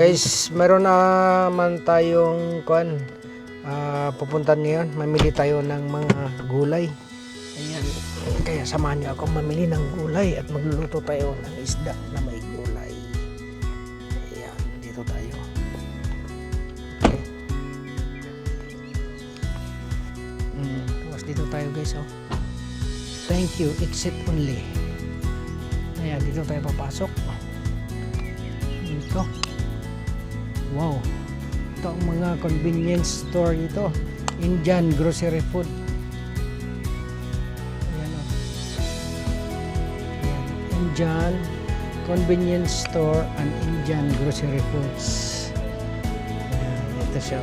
Guys, meron naman tayong pupunta ngayon. Mamili tayo ng mga gulay. Ayan. Kaya samahan niyo ako mamili ng gulay at magluluto tayo ng isda na may gulay. Ayan, dito tayo. Okay. Tapos dito tayo guys, oh. Thank you, exit only. Ayan, dito tayo papasok. Dito. Wow, ito ang mga convenience store ito. Indian grocery food. Ayan, oh. Ayan. Indian convenience store and Indian grocery foods. Ayan, ito siya.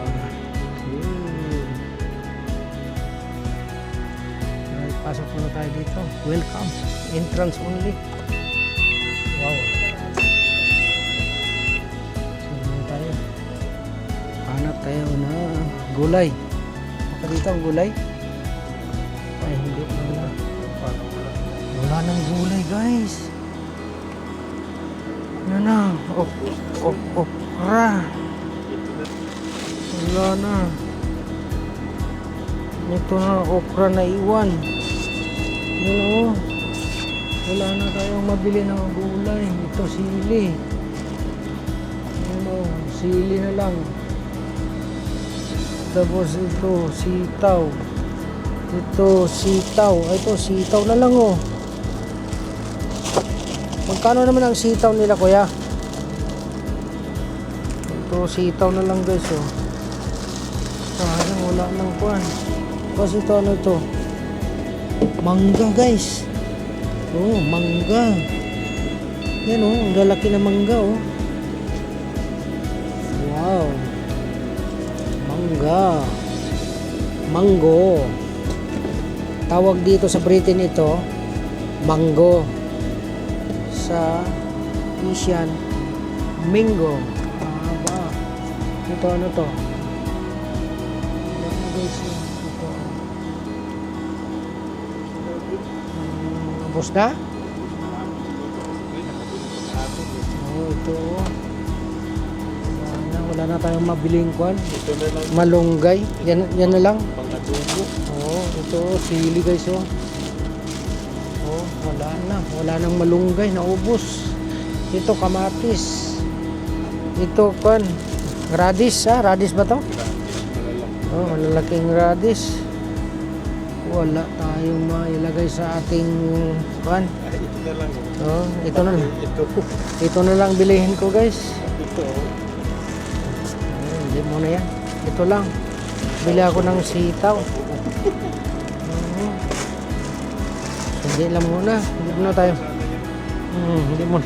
Ayan, pasok muna tayo dito. Welcome. Entrance only. Wow. Hanap tayo na gulay. Baka dito ang gulay? Ay, hindi wala. Wala ng gulay, guys. Ano na? Okra. Wala na. Ito na, okra na iwan. Ano? Wala na tayong mabili ng gulay. Ito, sili. Ano? Sili na lang. Tapos ito, sitaw. Ito, sitaw. Ito, sitaw na lang, oh. Magkano naman ang sitaw nila, kuya? Ito, sitaw na lang, guys, oh. Sayang, wala nang kuwan. Tapos ito, ano ito? Mangga, guys. Oh, mangga. Yan, oh. Ang lalaki na mangga, oh. Wow. Mango. Tawag dito sa Britain ito, mango. Sa Asian, mango. Ba? Ito ano to? Ito. Abos na? Oh, ito. Wala na tayong mabiling kwan. Malunggay. Yan na lang. Oh, ito sili, guys, oh. Oh, wala na. Wala nang malunggay, naubos. Ito kamatis. Ito kwan. Radish, radish ba to? Oh, malalaking radish. Wala tayong mailagay sa ating kwan. Ito na lang. Oh, ito na lang. Ito na lang bilihin ko, guys. Ito. Hindi mo na yan. Ito lang. Bili ako ng sitaw. Hindi lang muna. Hindi muna tayo. Hindi muna.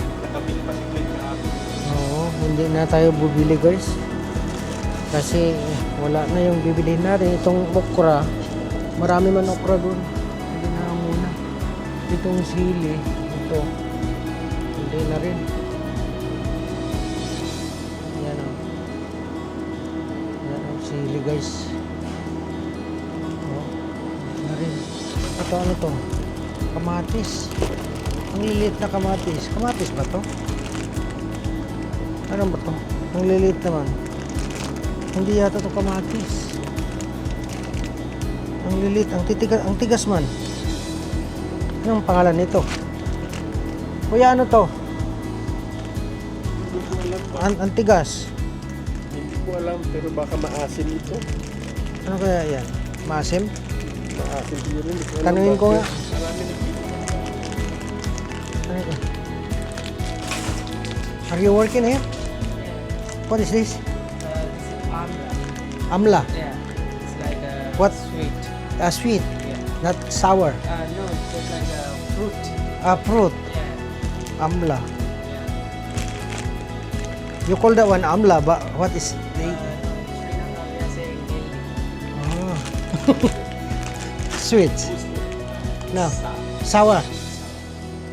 Oo, hindi na tayo bubili, guys. Kasi wala na yung bibili natin. Itong okra. Marami man okra doon. Hindi na muna. Itong sili. Ito. Hindi na rin. Sili, guys. Oh, na rin. Ito ano to? Kamatis. Ang liliit na kamatis. Kamatis ba to? Ano ba to? Ang liliit naman. Hindi yata to kamatis. Ang liliit, ang tigas man. Anong pangalan nito? Kuya, ano to? Ang tigas. Ko alam, pero baka maasim ito. Ano kaya yan? Maasim? Maasim rin. Tanungin ko nga. Marami Ano ito? Are you working here? What is this? This is amla. Amla. Yeah, it's like a What? sweet. Sweet, Yeah. not sour. No, it's like a fruit. Fruit. Yeah. Amla. Yeah. You call that one amla, but what is the... Sri Lanka, we are saying hilly. Oh. Sweet. No. Sour.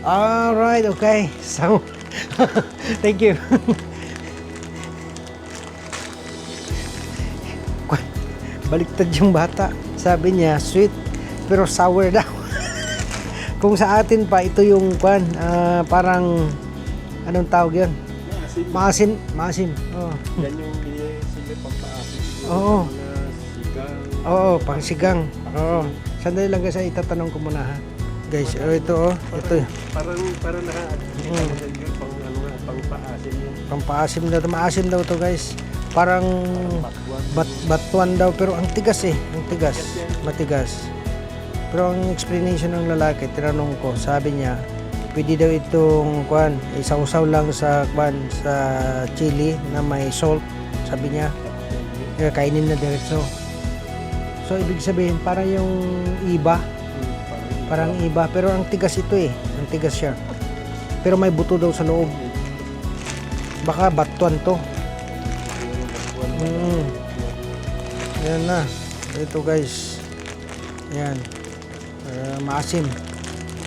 All right, okay. Sour. Thank you. Baliktad yung bata. Sabi niya, sweet, pero sour daw. Kung sa atin pa, ito yung parang, anong tawag yun? Maasim. Maasim. Oo. Yan yung sila pampaasim siguro Oo. sa mga sigang. Oo, pangsigang. Oo. Sandali lang guys, itatanong ko muna ha. Guys, ito oh, ito. Parang yun, pang ano nga, pang paasim yun. Pampaasim daw to, maasim daw to guys. Parang batuan daw pero ang tigas eh, ang tigas, matigas. Pero ang explanation ng lalaki, tinanong ko, sabi niya, pwede daw itong kuan, isawsaw lang sa kuan sa chili na may salt, sabi niya. Kaya kainin na diretso. So ibig sabihin parang yung iba, parang iba, pero ang tigas ito eh, ang tigas siya. Pero may buto daw sa loob. Baka batuan to. Yan na. Ito guys. Yan. Maasim.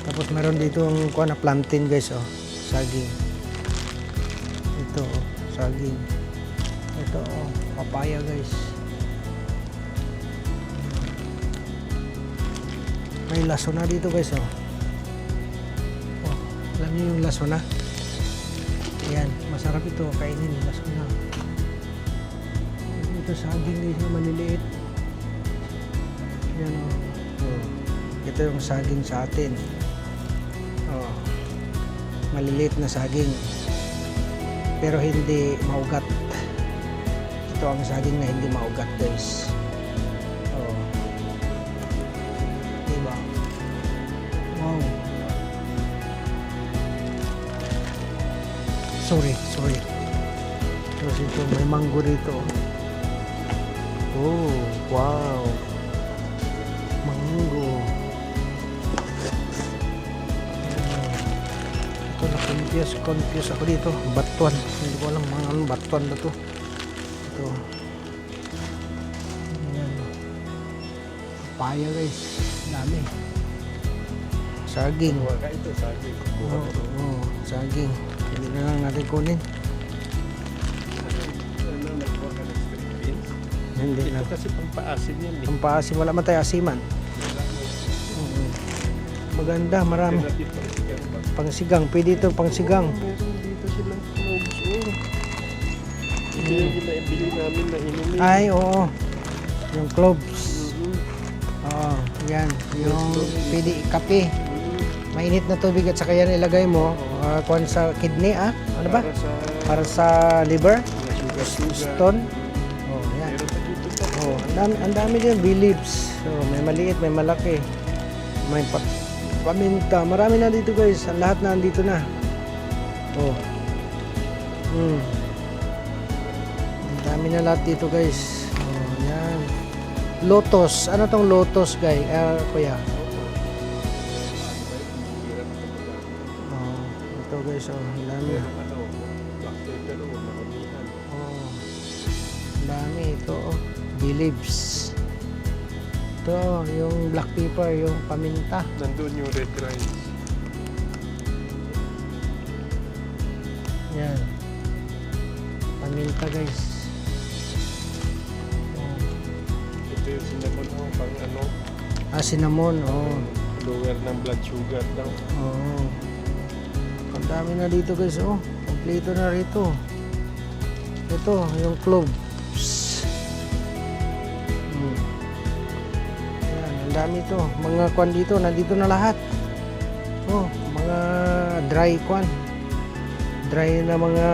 Tapos meron dito ang kuha na plantain guys oh. Saging. Ito oh, saging. Ito oh, papaya guys. May laso na dito guys oh. Oh, alam niyo yung laso na? Yan, masarap ito kainin, laso na. Ito saging guys, yung maliliit. Yan oh. Oh. Ito yung saging sa atin. Oh. Maliliit na saging. Pero hindi maugat. Ito ang saging na hindi maugat guys. Oh. Diba? Wow. Sorry. Tapos ito, may mango dito. Oh, wow. Mango. Ito, confuse ako dito. Batuan. Hindi ko alam mga anong batuan na to. Ito. Ayan. Papaya guys. Dami. Saging. Wala ito, saging. Oo, saging. Hindi na lang natin kunin. Nagkuha ka ng string beans. Hindi Ito na. kasi pampaasim yan eh. Ang paasim, wala man tayo asiman. Maganda, marami. Alternative pang sigang ba? Pangsigang, pwede ito pangsigang. Meron dito silang cloves. Ito yung ginabili namin na inumin. Ay, oo. Yung cloves. Mhm. Oo, yan. Yung pwede kape. Mainit na tubig at saka yan ilagay mo. Kuhan sa kidney, ah? Ano ba? Para sa liver? Stone? Oh, yan. Meron pa dito pa. Oh, ang dami din, beliefs. So, may maliit, may malaki. May paminta. Marami na dito guys. Ang lahat na andito na. Oh. Ang dami na lahat dito guys. Oh, yan. Lotus. Ano tong lotus guys? Kuya. Oh, ito guys. Oh, ang dami. Black pepper o maramihan. Oh. Ang dami ito. Oh. Beliefs. Ito, yung black pepper, yung paminta. Nandun yung red rice. Yan. Paminta guys. Oh. Ito yung cinnamon o pang ano. Cinnamon, oh. Lower ng blood sugar daw. Oh. Ang dami na dito guys, oh. Kompleto na rito. Ito, yung cloves. Yan, ang dami ito. Mga kwan dito, nandito na lahat. Oh, mga dry kwan. Dry na mga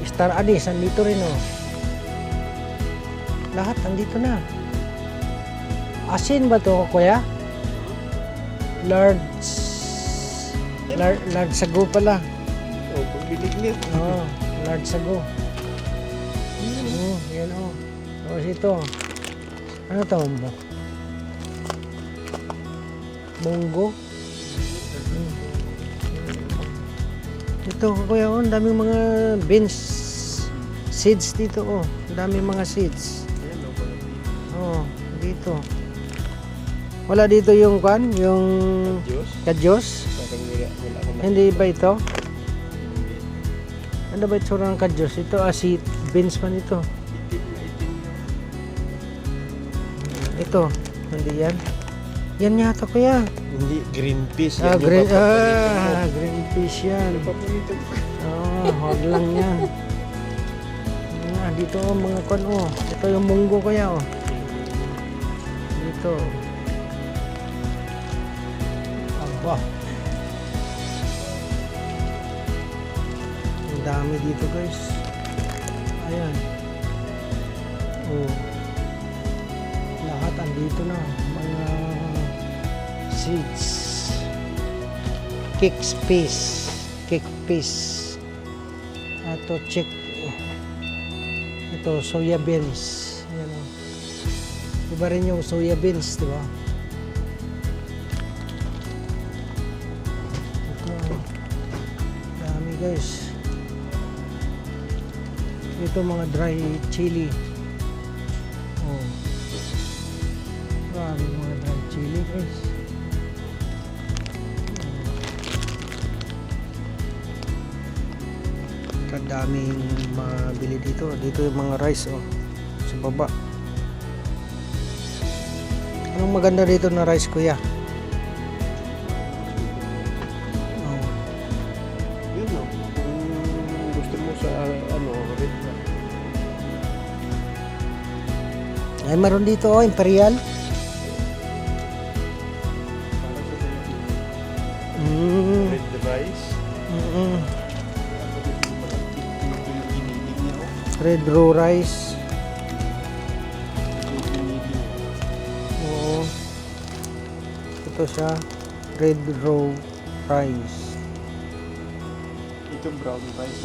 star anise, nandito rin, oh. Lahat, nandito na. Asin ba to, kuya? Large sago pala. O, pagbinignit. Oo, large sago. Yan o. Tapos ito. Ano to? Munggo. Ito, kuya, oh, ang daming mga beans. Seeds dito, oh. Ang daming mga seeds. Ayan o, mga dito. Oh, dito. Wala dito yung kwan, yung Diyos. kadyos. Parang wala akong Hindi ba ito? Ano ba itsura ng kadyos? Ito, seed beans man ito. itim na itim na. Ito, hindi yan. Yan yata kuya. Hindi, green peas. Ah, Yan yung green, papapalitan mo. green fish yan. Papapalitan mo. Huwag lang yan. Dito mga kon, oh. Ito yung munggo kaya, oh. Dito. Aba. Ang dami dito, guys. Ayan. Oh. Lahat andito na. Mga seeds. Kickpeas. Ato check. Ito, soya beans. Ayan, oh. Iba rin yung soya beans, di ba? Ito, dami guys. Ito mga dry chili. Oh. Grabe mga dry chili guys. Kadaming mabili dito. Dito yung mga rice, oh. Sa baba. Anong maganda dito na rice, kuya? Oh. Yun, no? Kung gusto mo sa, red na. Ay, meron dito, oh, Imperial. Para sa sa'yo. Mm. Red rice. Mm. Yung inilig niya, oh. Red raw rice. Yung inilig. Oo. Ito siya. Red raw rice. Ito brown rice.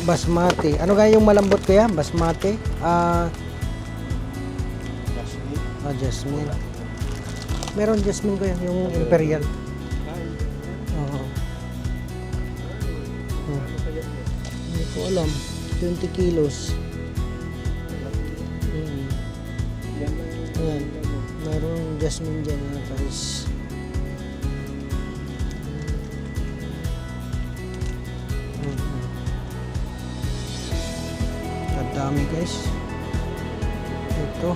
Basmati. Ano kaya yung malambot kaya? Basmati? Jasmine. Jasmine. Meron jasmine kaya yung Imperial. Ay, Oo. ano kaya yun? Hindi ko alam. 20 kilos. Yan lang yung Ayan. Meron jasmine dyan na rice. Ang dami guys. Ito.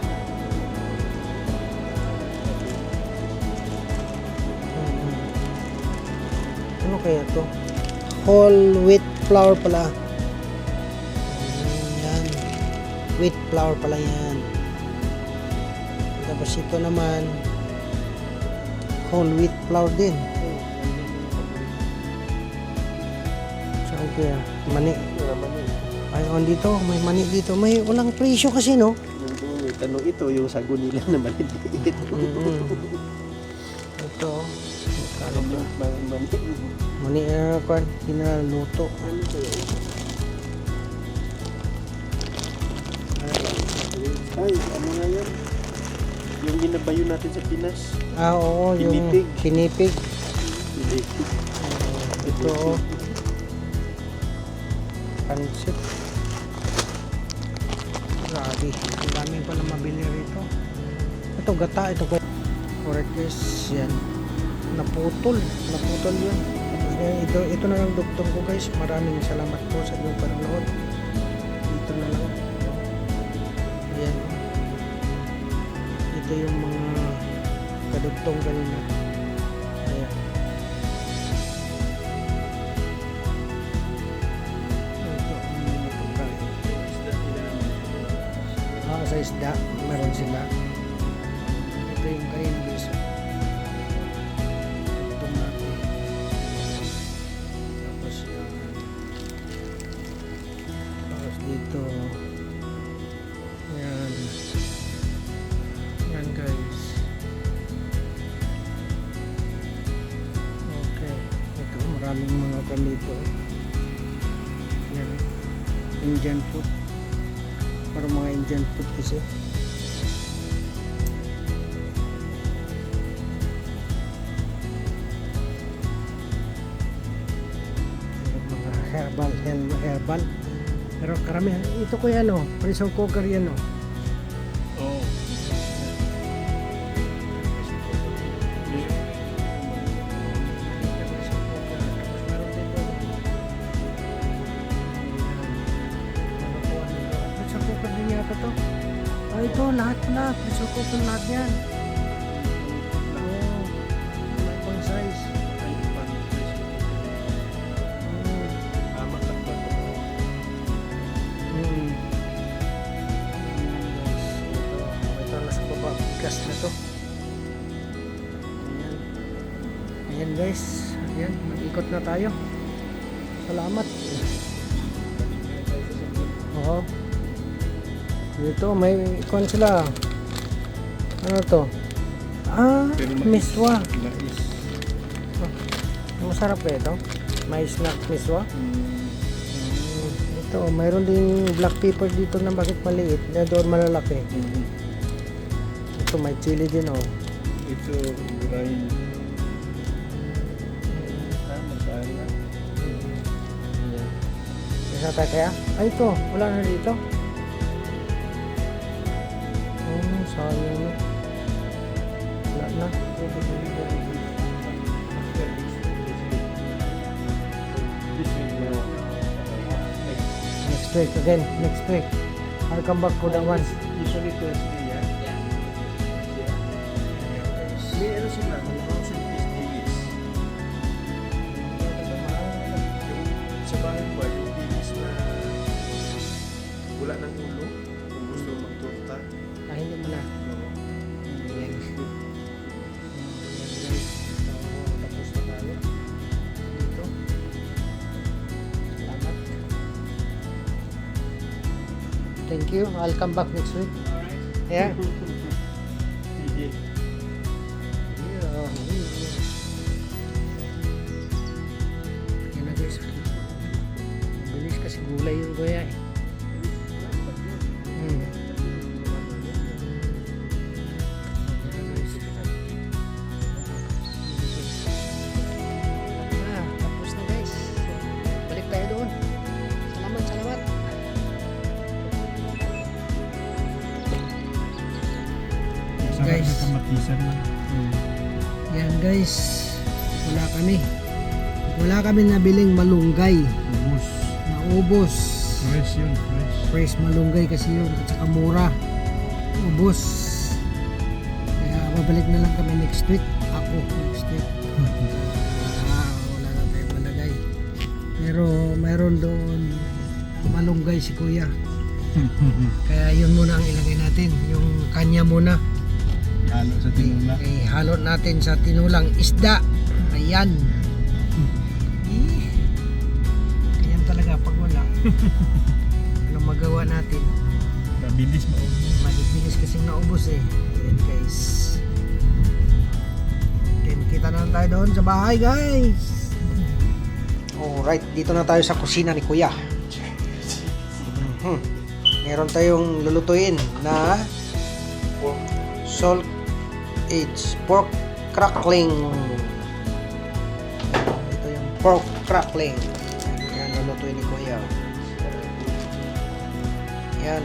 Ano kaya to? Whole wheat flour pala. Yan. Wheat flour pala yan. Tapos ito naman whole wheat flour din. Saan kaya? Mani. Naman yun. Ay, on dito. May mani dito. May walang presyo kasi, no? Yung tanong ito, yung sago nila na maliit. Ito. Magkano ba? Mani. Mani kwan. Hinaluto. Ano kaya ito? Ay, ano nga yan? Yung ginabayo natin sa Pinas. Oo. Yung Pinipig. pinipig. Pinipig. Ito. Pansit. Grabe. Ang dami pala mabili rito. Ito gata. Ito ko. Correct guys. Yan. Naputol. Naputol yun. Ito na lang doktor ko guys. Maraming salamat po sa inyong panonood. Dito na lang. Ayan. Ito yung mga kadugtong kanina. Ayan. Ito ang mga pagkain. Sa isda, meron sila. Ito yung kain guys. Dugtong natin. Tapos yan. Tapos dito. Yan. Yan guys. Okay. Ito maraming mga kan dito. Yan. Indian food. Para mga Indian food kasi. Mga herbal. Pero karamihan, ito ko yan o, pressure cooker yan o. Oo. Pressure cooker din yata to. Ah, ito, lahat pala, pressure cooker lahat yan. Oo. May ibang last na to. Ayan. Ayan guys. Ayan, mag-ikot na tayo. Salamat. Oo. Dito may ikon sila. Ano to? Miswa. Mais. Masarap ba ito? May snack miswa. Ito, mayroon ding black pepper dito na bakit maliit. Na doon malalaki. Ito, may chili din oh. Ito, grind. Masala. Isa tayo kaya? Ay, ito. Wala na dito. Sayang na. Wala na. Next week again. Next week. I'll come back for that one. Usually Thursday, yeah? May ano sila, malakas ang pilis. Sa bahay ba, yung pilis na wala ng ulo, kung gusto magtorta. Hindi mo na. Ayan. So, tapos na tayo. Dito. Salamat. Thank you. I'll come back next week. Yeah. Sige. Yan na guys. Bilis kasi gulay yung goya eh. Tapos na guys. Balik tayo doon. Salamat, salamat. Guys. Yan guys. Wala kami nabiling malunggay. Ubus. Naubos. Fresh yun, fresh. Fresh malunggay kasi yun at saka mura. Ubos. Kaya babalik na lang kami next week. Ako next week. Wala na tayong malagay. Pero mayroon doon malunggay si kuya. Kaya yun muna ang ilagay natin. Yung kanya muna. Halo sa tinula. Halo natin sa tinulang isda. Ayan. Ayan talaga pag wala. Anong magawa natin? Mabilis maubos. Mabilis kasing naubos eh. Ayan guys. Then kita na lang tayo doon sa bahay guys. Alright, dito na tayo sa kusina ni kuya. Meron tayong lulutuin na salt aged pork crackling. Ito yung pork crackling. Yan, lulutuin ni kuya. Yan.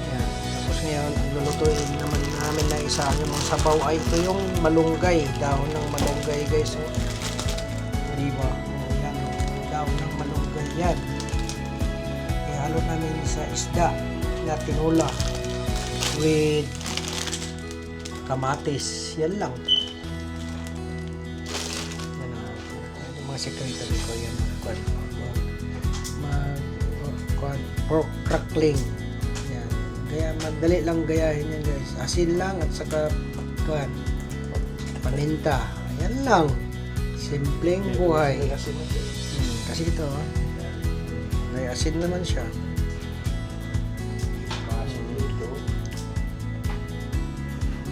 Yan. Tapos ngayon, ang lulutuin naman namin na isa yung sabaw ay ito yung malunggay. Dahon ng malunggay guys. Oh. Diba? Oh, yan. Oh. Dahon ng malunggay yan. Ihalo namin sa isda na tinula with kamatis. Yan lang. Yan ang mga sekreto ko yan. Pork crackling. Yan. Kaya madali lang gayahin yan guys. Asin lang at saka paminta. Yan lang. Simpleng buhay. Kasi ito may asin naman siya.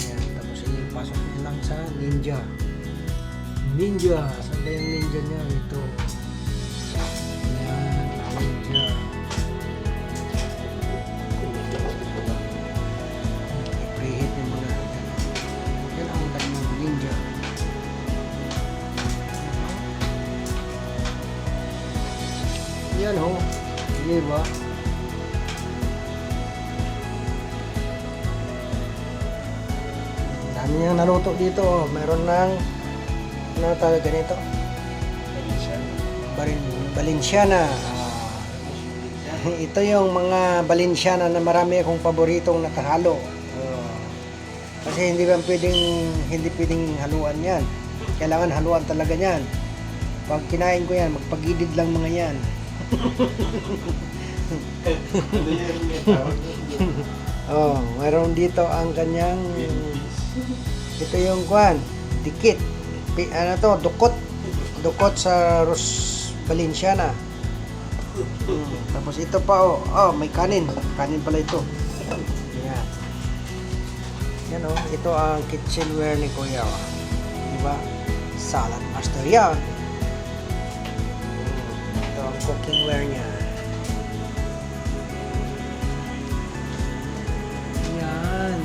Yan. Tapos ipasok niya lang sa ninja. Saan na yung ninja niya? Ito. Yan. Ninja. I-preheat niya muna. Yan ang ng ninja. Yan ho. Diba? Dami niyang naluto dito. Oh. Meron ng ano tawag ganito? Balenciana. Ito yung mga Balenciana na marami akong paboritong nakahalo. Kasi hindi pwedeng haluan yan. Kailangan haluan talaga yan. Pag kinain ko yan, magpagidid lang mga yan. Oh, mayroon dito ang kanyang ito yung kwan, dikit. Ano to, dukot. Dukot sa Ros Valenciana. Tapos ito pa oh. Oh, may kanin. Kanin pala ito. Yan. Yan oh, ito ang kitchenware ni Kuya. Oh. Diba? Salad master yan. Ito ang cookingware niya. Yan.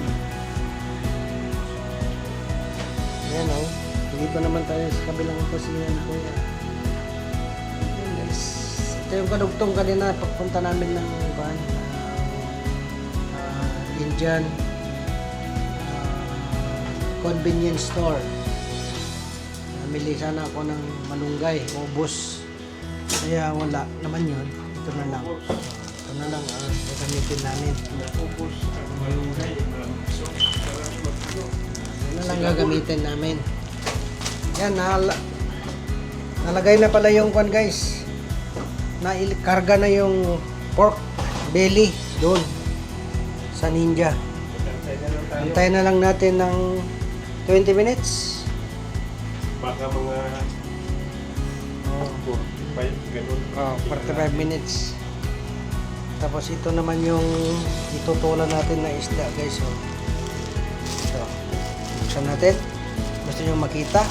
Yan oh. Dito naman tayo sa kabilang kusina ni Kuya. Yan guys. Ito yung kadugtong kanina pagpunta namin ng Indian convenience store. Namili sana ako ng malunggay, ubos. Kaya wala naman yun. Ito na lang. Ito na lang ang gagamitin namin. Ubos ang malunggay. Ito na lang gagamitin namin. Yan, nalagay na pala yung kwan guys. Karga na yung pork belly doon sa Ninja. Antayin na lang natin ng 20 minutes. Baka mga 45, ganun. 45 minutes. Tapos ito naman yung itutulan natin na isda guys. Oh. Ito. Buksan natin. Gusto nyo makita?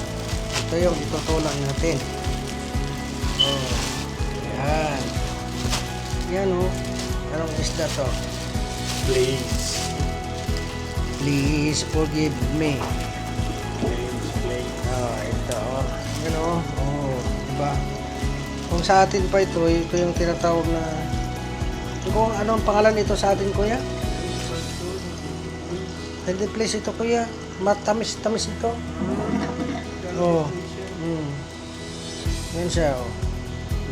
Ito yung itutulan natin. Oh. Yan. Yan oh. Anong isda to? Please forgive me. Ito. Yan oh. Oh, diba? Kung sa atin pa ito yung tinatawag na kung ano ang pangalan nito sa atin, Kuya? Healthy place ito, Kuya. Matamis-tamis ito. Oh. Yan siya, oh.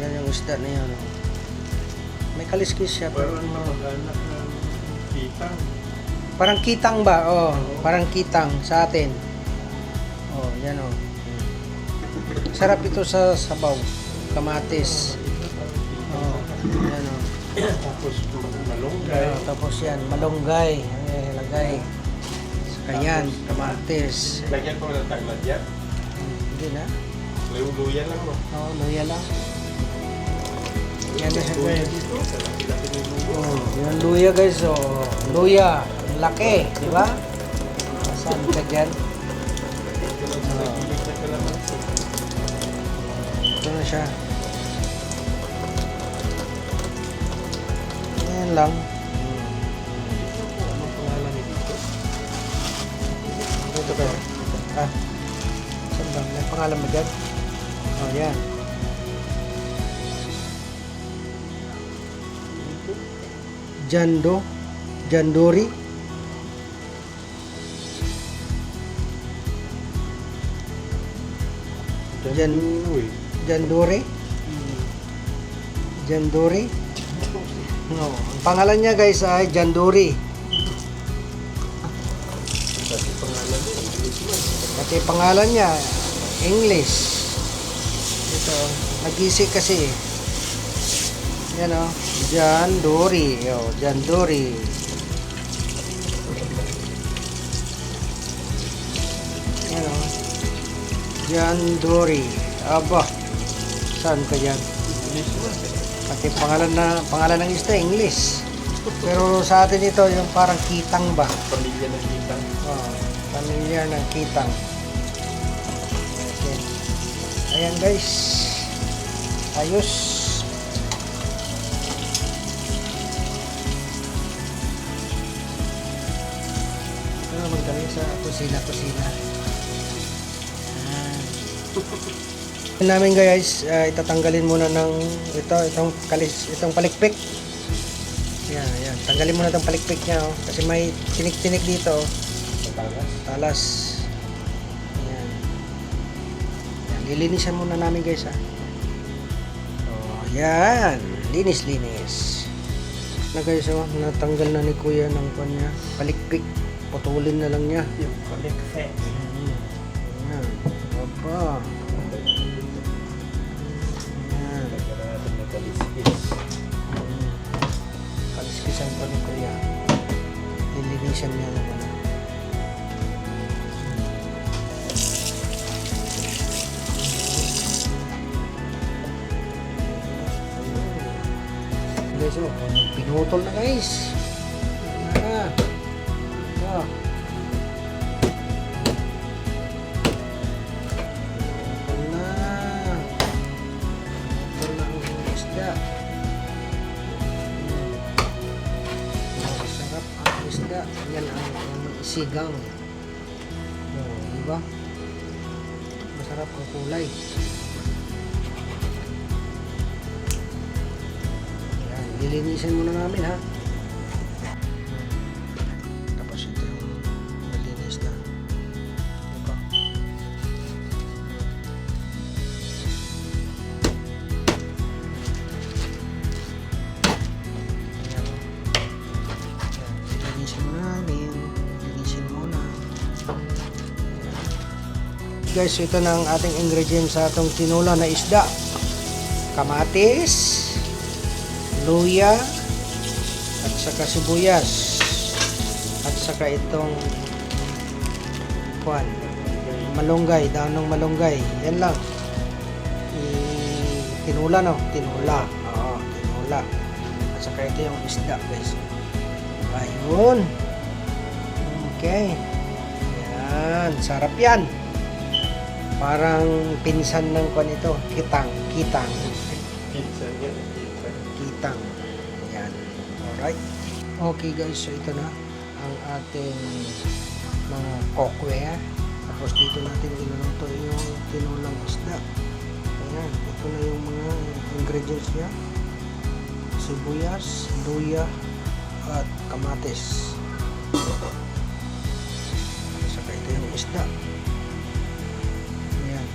Yan yung isda na yan, oh. May kaliskis siya. Pero maghanap ng kitang. Parang kitang ba? Oh, parang kitang sa atin. Oh, yan oh. Sarap ito sa sabaw. Kamatis. Oh, yan oh. Tapos malunggay. Oh, tapos yan, malunggay. Lagay. Saka yan, kamatis. Lagyan ko ng taglad yan. Hindi na. Luya lang mo. Oh, luya lang. Yan na siya guys. Dito, sa laki-laki ng luya. Oh, yung luya guys. Oh, luya. Laki, di ba? Saan ka dyan? Ito na siya. Yan lang. Anong pangalan ni dito? Ito ba? Ah. Saan ba? May pangalan mo dyan? Oh, yan. Jandori. Jandori. No, ang pangalan niya guys ay Jandori. Pati pangalan niya English. Ito, nag-isik kasi. Yan o, Jandori. Jandori. Yan o, Jandori. Aba, saan ka dyan? Pati pangalan ng isda, English. Pero sa atin ito, yung parang kitang ba? Pamilya ng kitang. Oh, pamilya ng kitang. Okay. Ayan guys. Ayos. Ito naman kami sa kusina. Namin guys, itatanggalin muna ng itong palikpik. Yan. Tanggalin muna itong palikpik niya oh, kasi may tinik-tinik dito. Talas. Yan. Lilinisan muna namin guys ha. Oh, yan. Linis. Na guys oh, natanggal na ni Kuya ng kanya palikpik. Putulin na lang niya. Yung palikpik. Yan. Opa. Kaliskisan pa ni Kuya. linisan niya ng ano. Guys, oh, pinutol na guys. Ah. Ah. Pinutol na. Pinutol na ang isda. Masarap ang isda. Yan ang isigang. Oh, diba? Masarap ang kulay. Lilinisin muna namin ha. Tapos ito yung malinis na. Diba? Ayan. Lilinisin muna namin. Lilinisin muna. Ayan. Guys, ito na ang ating ingredients sa atong tinula na isda. Kamatis, luya, at saka sibuyas, at saka itong malunggay, daon ng malunggay. Yan lang. Tinula, no? Tinula. Oo, tinula. At saka ito yung isda, guys. Ayun. Okay. Yan. Sarap yan. Parang pinsan ng kwan ito. Kitang. Pizza yan. Kitang. Ayan. Alright. Okay guys, so ito na ang ating mga cookware. Tapos dito natin iluluto yung tinulang isda. Ayan. Ito na yung mga ingredients niya. Sibuyas, luya, at kamatis. Saka ito yung isda. Ayan.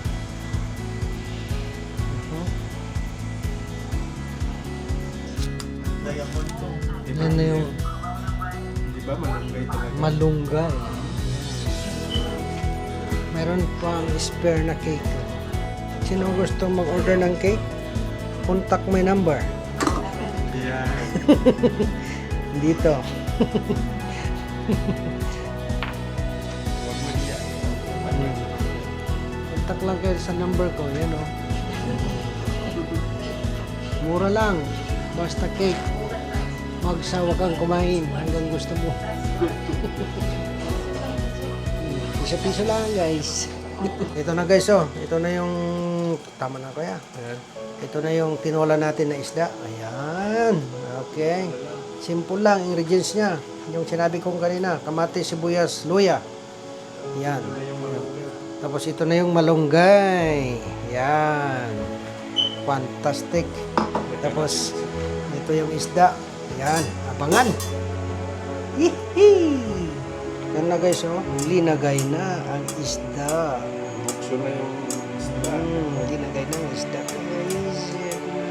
Yan na yung Di ba malunggay talaga? malunggay. Meron pang spare na cake. Sino gusto mag-order ng cake? Contact my number. Yan. Dito. Huwag mo yan. Contact lang kayo sa number ko. Yan o. Mura lang. Basta cake. Magsawa kang kumain hanggang gusto mo. Piso-piso lang guys. Ito na guys, oh. Ito na yung tama na kuya. Yan. Ito na yung tinola natin na isda. Ayan. Okay. Simple lang ingredients niya. Yung sinabi kong kanina, kamatis, sibuyas, luya. Yan. Tapos ito na yung malunggay. Yan. Fantastic. Tapos ito yung isda. Yan. Abangan. Hihi. Yan na guys, oh. Linagay na ang isda. Bukso na yung isda. Linagay na ang isda guys. Yan na.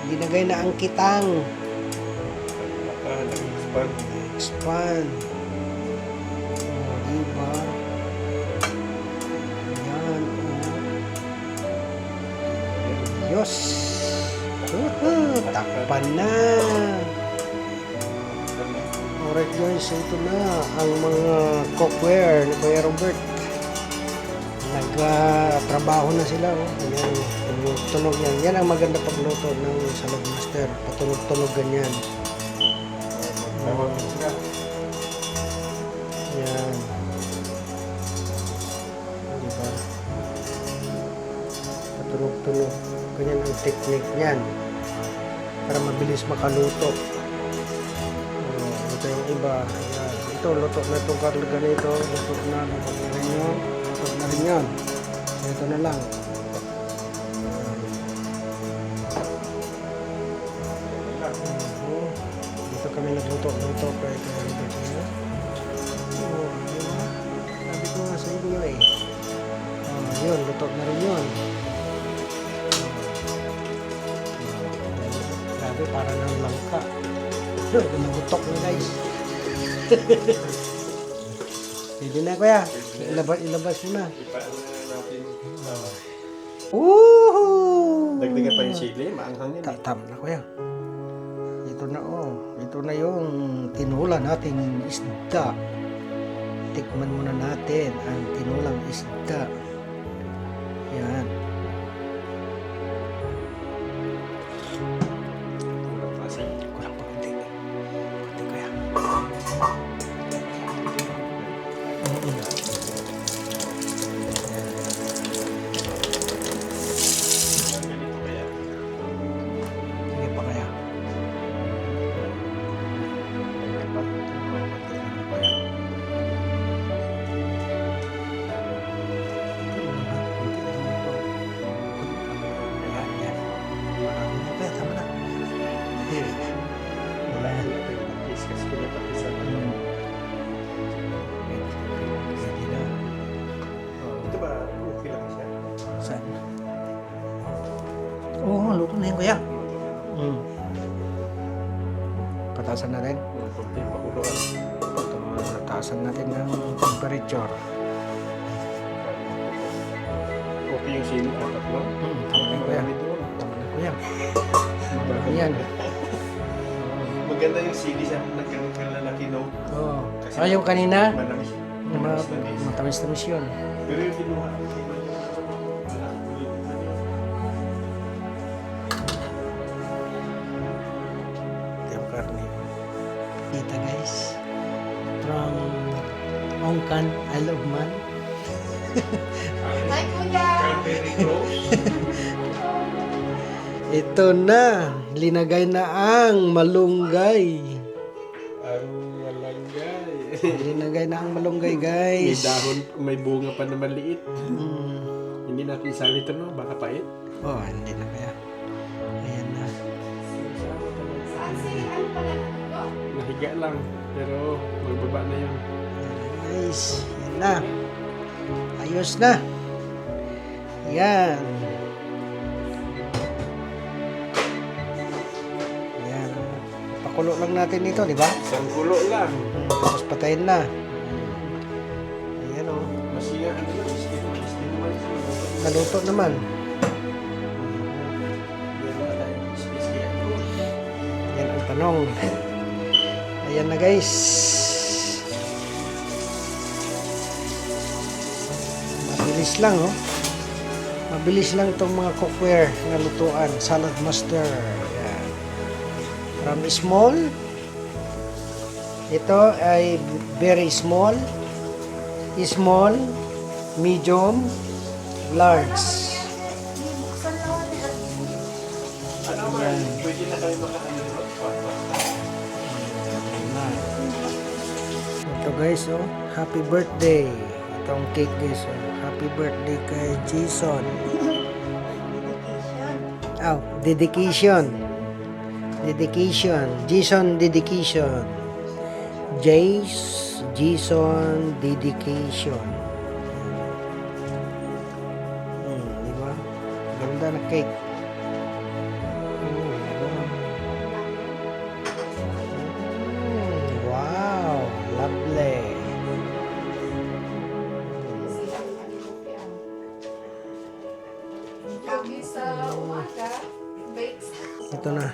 Linagay na ang kitang. Nag-expand. Expand. Oh, diba? Yan, oh. Diyos. Takpan na. Alright guys, ito na ang mga cookware ni Kuya Robert. Nagtrabaho na sila. Oh. Yan, tunog yan. Yan ang maganda pagluto ng salad master. Patunog-tunog ganyan. Yan. Diba? Patunog-tunog. Ganyan ang technique niyan. Para mabilis makaluto. Ito yung iba. Ayan. Ito, luto na itong karga na ito. Luto na rin yun. Luto na rin yun. So, ito na lang. Dito kami nagluto-luto. Kaya ito yung ito siya. Oh, diba? Sabi ko nga sa inyo eh. Oh, yun, luto na rin yun. Grabe, para ng langka. Nagutok na guys. Pwede na kuya. Ilabas mo na. Ipaano na natin. Woohoo! Dagdagan pa yung chili. Maanghang yan. Tam na kuya. ito na oh. Ito na yung tinula nating isda. Tikman muna natin ang tinulang isda. Yan. Kulang pa kunti. Kunti kaya. Ganito kaya. Sige pa kaya. Ayan, yan. Marami na kaya. Tama na. Wala yan. Discuss ko na pati sa Pwede na. Ito ba, okay lang siya? Saan? Oo, luto na yun kuya. Patasan natin. Kunti pakuluan. Patasan natin ng temperature. Okay yung sili at tatlo. Tama na yun kuya. Marami doon. Tama na kuya. Marami. Yan. Maganda yung sili sa nagkaroon ka lalaki, no? Oo. Ah, yung kanina, Manamis. matamis-tamis yun. Pero yung kinuha. Ito yung karne. Kita guys. From Ongkan, Isle of Man. Hi, Kuya! Very close. Ito na. Linagay na ang malunggay. Ang walanggay. Linagay na ang malunggay May guys. dahon, may bunga pa na maliit. Mm. Hindi natin isali ito, no? Baka pait. Oh, hindi na kaya. Ayan na. Nahiga lang. Pero magbaba na yun. Guys, yan na. Ayos na. Yan. Yan. Pakulo lang natin ito, di ba? Isang kulo lang. Tapos patayin na. Ayan o. Masiya, ano lang, iski naman siya. Naluto naman. Yan ang tanong. Ayan na guys. Mabilis lang oh. Mabilis lang itong mga cookware na lutuan. Salad master. Ayan. From small. Ito ay very small. Small. Medium. Large. Ano ba? Pwede na kayo makaano. Ito guys, oh, happy birthday. Itong cake guys, oh. Happy birthday kay Jason. Oh, dedication. Dedication. Jason dedication. Jason dedication. Di ba? Ganda na cake. Wow, lovely. Lagi sa umaga, bakes. Ito na.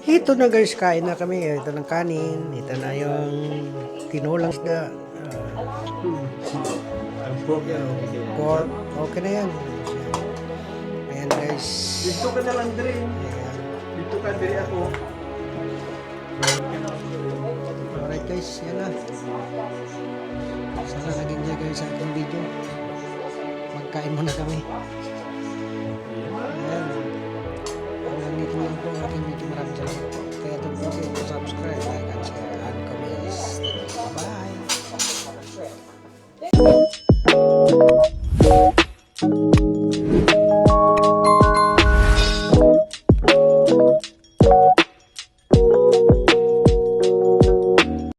Ito na guys, kain na kami. Ito ng kanin. Ito na yung tinulang isda. Ang pork yan. Pork. Okay na yan. Ayan guys. Dito ka na lang din. Ayan. Dito ka din ako. Alright guys, yan na. Sana nag-enjoy kayo sa ating video. Magkain muna kami.